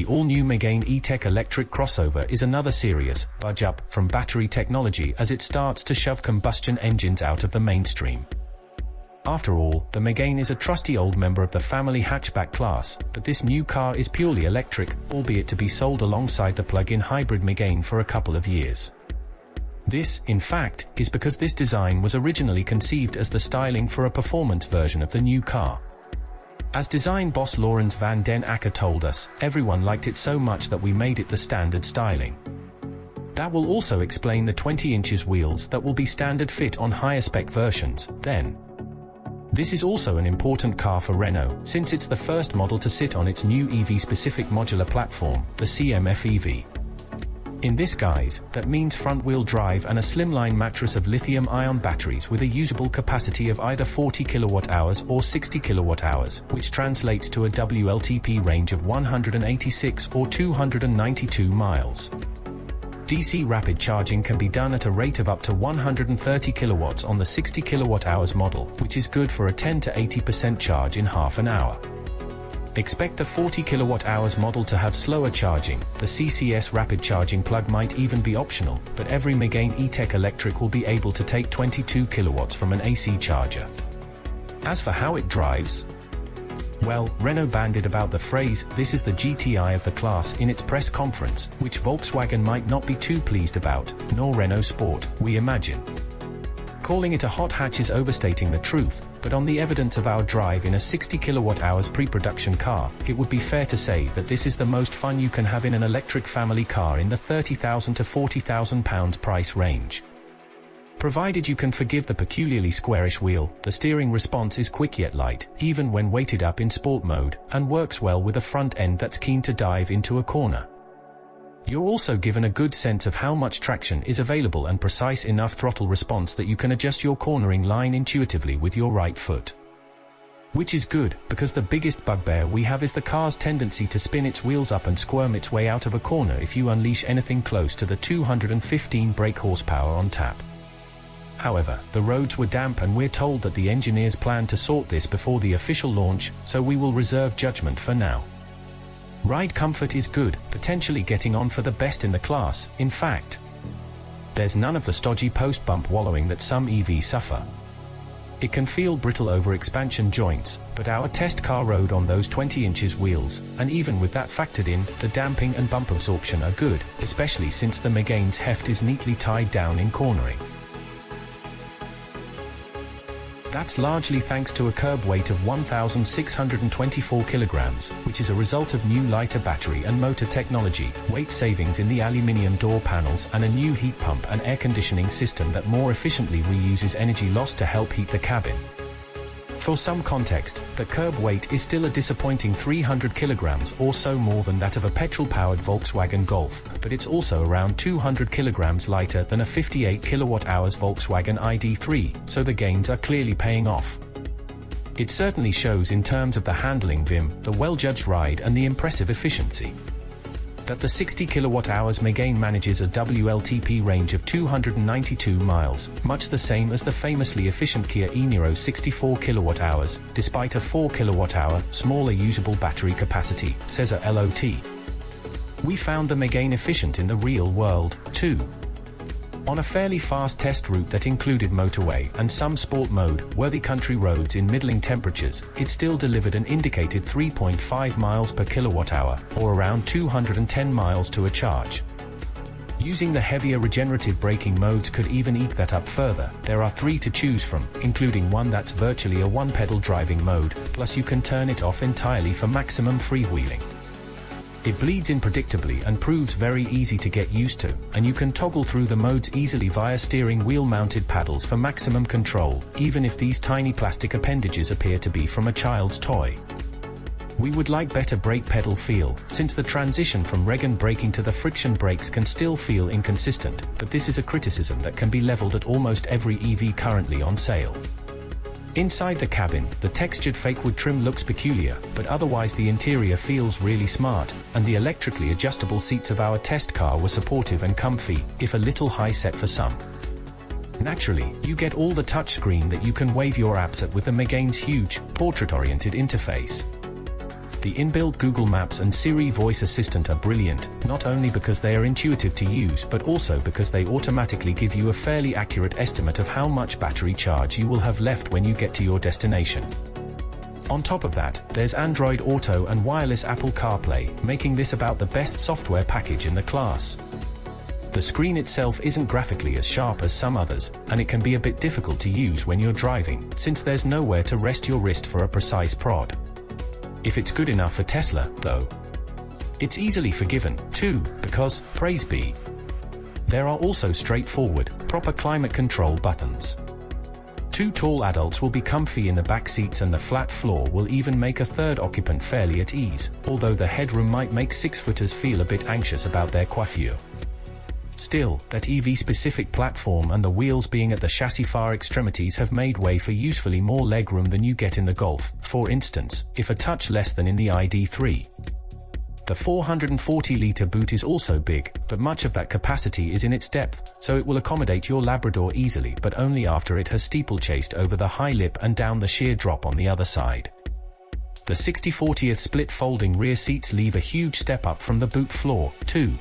The all-new Megane E-Tech electric crossover is another serious budge up from battery technology as it starts to shove combustion engines out of the mainstream. After all, the Megane is a trusty old member of the family hatchback class, but this new car is purely electric, albeit to be sold alongside the plug-in hybrid Megane for a couple of years. This, in fact, is because this design was originally conceived as the styling for a performance version of the new car. As design boss Laurens van den Akker told us, everyone liked it so much that we made it the standard styling. That will also explain the 20 inches wheels that will be standard fit on higher spec versions, then. This is also an important car for Renault, since it's the first model to sit on its new EV-specific modular platform, the CMF EV. In this guise, that means front-wheel drive and a slimline mattress of lithium-ion batteries with a usable capacity of either 40 kWh or 60 kWh, which translates to a WLTP range of 186 or 292 miles. DC rapid charging can be done at a rate of up to 130 kilowatts on the 60 kWh model, which is good for a 10 to 80% charge in half an hour. Expect the 40 kWh model to have slower charging. The CCS rapid charging plug might even be optional, but every Megane E-Tech electric will be able to take 22 kilowatts from an AC charger. As for how it drives, well, Renault bandied about the phrase, "This is the GTI of the class" in its press conference, which Volkswagen might not be too pleased about, nor Renault Sport, we imagine. Calling it a hot hatch is overstating the truth, but on the evidence of our drive in a 60 kWh pre-production car, it would be fair to say that this is the most fun you can have in an electric family car in the £30,000 to £40,000 price range. Provided you can forgive the peculiarly squarish wheel, the steering response is quick yet light, even when weighted up in sport mode, and works well with a front end that's keen to dive into a corner. You're also given a good sense of how much traction is available and precise enough throttle response that you can adjust your cornering line intuitively with your right foot. Which is good, because the biggest bugbear we have is the car's tendency to spin its wheels up and squirm its way out of a corner if you unleash anything close to the 215 brake horsepower on tap. However, the roads were damp and we're told that the engineers plan to sort this before the official launch, so we will reserve judgment for now. Ride comfort is good, potentially getting on for the best in the class. In fact, there's none of the stodgy post-bump wallowing that some EVs suffer. It can feel brittle over expansion joints, but our test car rode on those 20 inches wheels, and even with that factored in, the damping and bump absorption are good, especially since the Megane's heft is neatly tied down in cornering. That's largely thanks to a curb weight of 1,624 kilograms, which is a result of new lighter battery and motor technology, weight savings in the aluminium door panels, and a new heat pump and air conditioning system that more efficiently reuses energy lost to help heat the cabin. For some context, the curb weight is still a disappointing 300 kilograms or so more than that of a petrol-powered Volkswagen Golf, but it's also around 200 kilograms lighter than a 58 kilowatt-hours Volkswagen ID.3, so the gains are clearly paying off. It certainly shows in terms of the handling vim, the well-judged ride and the impressive efficiency. That the 60 kilowatt-hours Megane manages a WLTP range of 292 miles, much the same as the famously efficient Kia e-Niro 64 kilowatt-hours, despite a 4 kilowatt-hour, smaller usable battery capacity, says a LOT. We found the Megane efficient in the real world, too. On a fairly fast test route that included motorway and some sport mode, worthy country roads in middling temperatures, it still delivered an indicated 3.5 miles per kilowatt-hour, or around 210 miles to a charge. Using the heavier regenerative braking modes could even eke that up further. There are 3 to choose from, including one that's virtually a one-pedal driving mode, plus you can turn it off entirely for maximum freewheeling. It bleeds in predictably and proves very easy to get used to, and you can toggle through the modes easily via steering wheel-mounted paddles for maximum control, even if these tiny plastic appendages appear to be from a child's toy. We would like better brake pedal feel, since the transition from reg and braking to the friction brakes can still feel inconsistent, but this is a criticism that can be leveled at almost every EV currently on sale. Inside the cabin, the textured fake wood trim looks peculiar, but otherwise the interior feels really smart, and the electrically adjustable seats of our test car were supportive and comfy, if a little high set for some. Naturally, you get all the touchscreen that you can wave your apps at with the Megane's huge, portrait-oriented interface. The inbuilt Google Maps and Siri voice assistant are brilliant, not only because they are intuitive to use but also because they automatically give you a fairly accurate estimate of how much battery charge you will have left when you get to your destination. On top of that, there's Android Auto and wireless Apple CarPlay, making this about the best software package in the class. The screen itself isn't graphically as sharp as some others, and it can be a bit difficult to use when you're driving, since there's nowhere to rest your wrist for a precise prod. If it's good enough for Tesla, though, it's easily forgiven, too, because, praise be, there are also straightforward, proper climate control buttons. Two tall adults will be comfy in the back seats and the flat floor will even make a third occupant fairly at ease, although the headroom might make six-footers feel a bit anxious about their coiffure. Still, that EV-specific platform and the wheels being at the chassis far extremities have made way for usefully more legroom than you get in the Golf, for instance, if a touch less than in the ID.3. The 440-litre boot is also big, but much of that capacity is in its depth, so it will accommodate your Labrador easily but only after it has steeplechased over the high lip and down the sheer drop on the other side. The 60/40th split folding rear seats leave a huge step up from the boot floor, too.